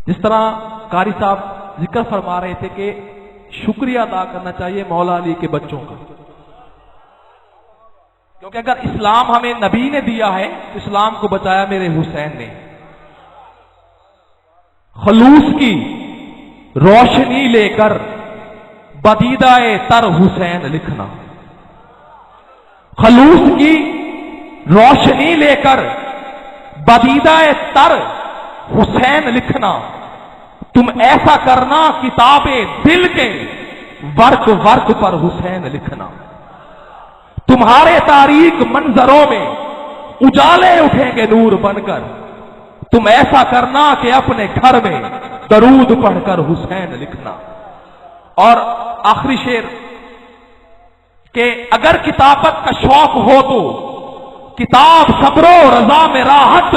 जिस तरह कारी साहब जिक्र फरमा रहे थे कि शुक्रिया अदा करना चाहिए मौला अली के बच्चों का, क्योंकि अगर इस्लाम हमें नबी ने दिया है तो इस्लाम को बचाया मेरे हुसैन ने। खलूस की रोशनी लेकर बदीदाए तर हुसैन लिखना, खलूस की रोशनी लेकर बदीदाए तर हुसैन लिखना, तुम ऐसा करना किताबे दिल के वर्क वर्क पर हुसैन लिखना। तुम्हारे तारीख मंजरों में उजाले उठेंगे नूर बनकर, तुम ऐसा करना कि अपने घर में दरूद पढ़कर हुसैन लिखना। और आखिरी शेर कि अगर किताबत का शौक हो तो किताब सब्रो रजा में राहत,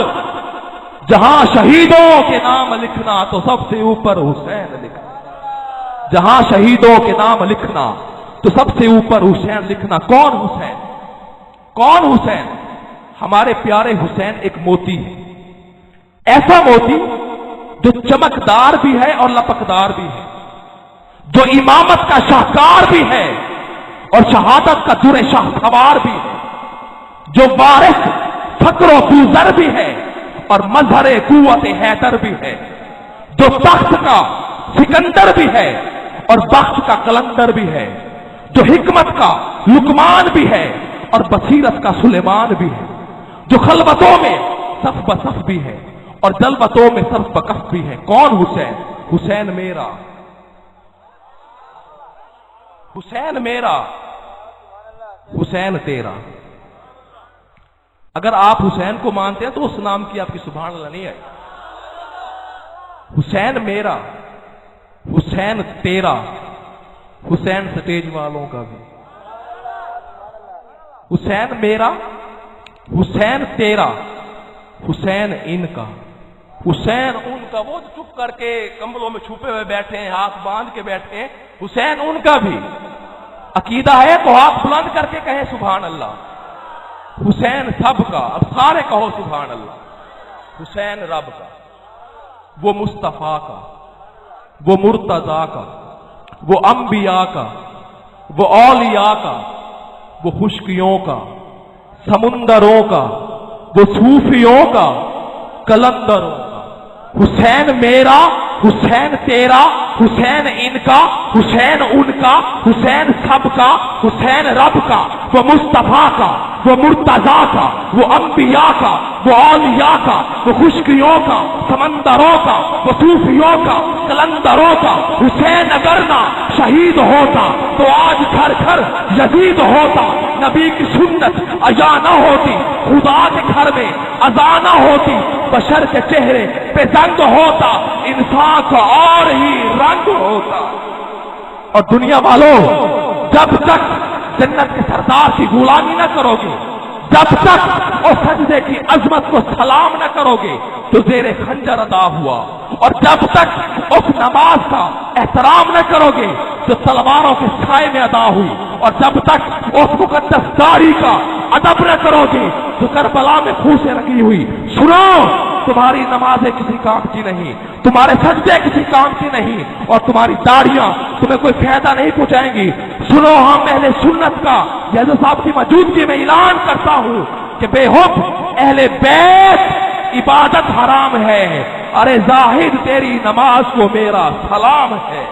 जहां शहीदों के नाम लिखना तो सबसे ऊपर हुसैन लिखना। जहां शहीदों के नाम लिखना तो सबसे ऊपर हुसैन लिखना। कौन हुसैन? कौन हुसैन? हमारे प्यारे हुसैन एक मोती है, ऐसा मोती जो चमकदार भी है और लपकदार भी है, जो इमामत का शाहकार भी है और शहादत का दुरे शाह सवार भी है, जो वारिस फक्र फूजर भी है और मजहरे कुव्वत हैदर भी है, जो तख्त का सिकंदर भी है और बख्त का कलंदर भी है, जो हिकमत का लुकमान भी है और बसीरत का सुलेमान भी है, जो खलबतों में सफ बसफ भी है और जलबतों में सफ बकफ भी है। कौन हुसैन? हुसैन मेरा, हुसैन मेरा, हुसैन तेरा। अगर आप हुसैन को मानते हैं तो उस नाम की आपकी सुभान अल्लाह नहीं है। हुसैन मेरा, हुसैन तेरा, हुसैन स्टेज वालों का भी। हुसैन मेरा, हुसैन तेरा, हुसैन इनका, हुसैन उनका। वो जो चुप करके कंबलों में छुपे हुए बैठे हैं, हाथ बांध के बैठे हैं, हुसैन उनका भी। अकीदा है तो हाथ बुलंद करके कहें सुभान अल्लाह। हुसैन सबका, अब सारे कहो सुभान अल्लाह। हुसैन रब का, वो मुस्तफा का, वो मुर्तजा का, वो अंबिया का, वो औलिया का, वो खुशकियों का, समुंदरों का, वो सूफियों का, कलंदरों का। हुसैन मेरा, हुसैन तेरा, हुसैन इनका, हुसैन उनका, हुसैन सबका, हुसैन रब का, वो मुस्तफा का, वो मुर्तजा का, वो अंबिया का, वो औलिया का, वो खुशकियों का, समंदरों का, वो सूफियों का, कलंदरों का। हुसैन अगर ना शहीद होता तो आज घर घर यजीद होता। नबी की सुन्नत अजा न होती, खुदा के घर में अजा न होती, बशर के चेहरे पे जंग होता, इंसान का और ही रंग होता। और दुनिया वालों, जब तक जन्नत के सरदार की गुलामी न करोगे, जब तक उस सजदे की अजमत को सलाम न करोगे तो जेरे खंजर अदा हुआ, और जब तक उस नमाज का एहतराम न करोगे तो तलवारों के साए में अदा हुई, और जब तक उस मुकद्दस दाढ़ी का अदब न करोगे तो करबला में खून से रंगी हुई। सुनो, तुम्हारी नमाजें किसी काम की नहीं, तुम्हारे सजदे किसी काम की नहीं, और तुम्हारी दाढ़ियां तुम्हें कोई फायदा नहीं पहुंचाएंगी। सुनो, हम अहले सुन्नत का यह साहब की मौजूदगी में ऐलान करता हूं कि बेहुद अहले बैत इबादत हराम है। अरे जाहिद तेरी नमाज को मेरा सलाम है।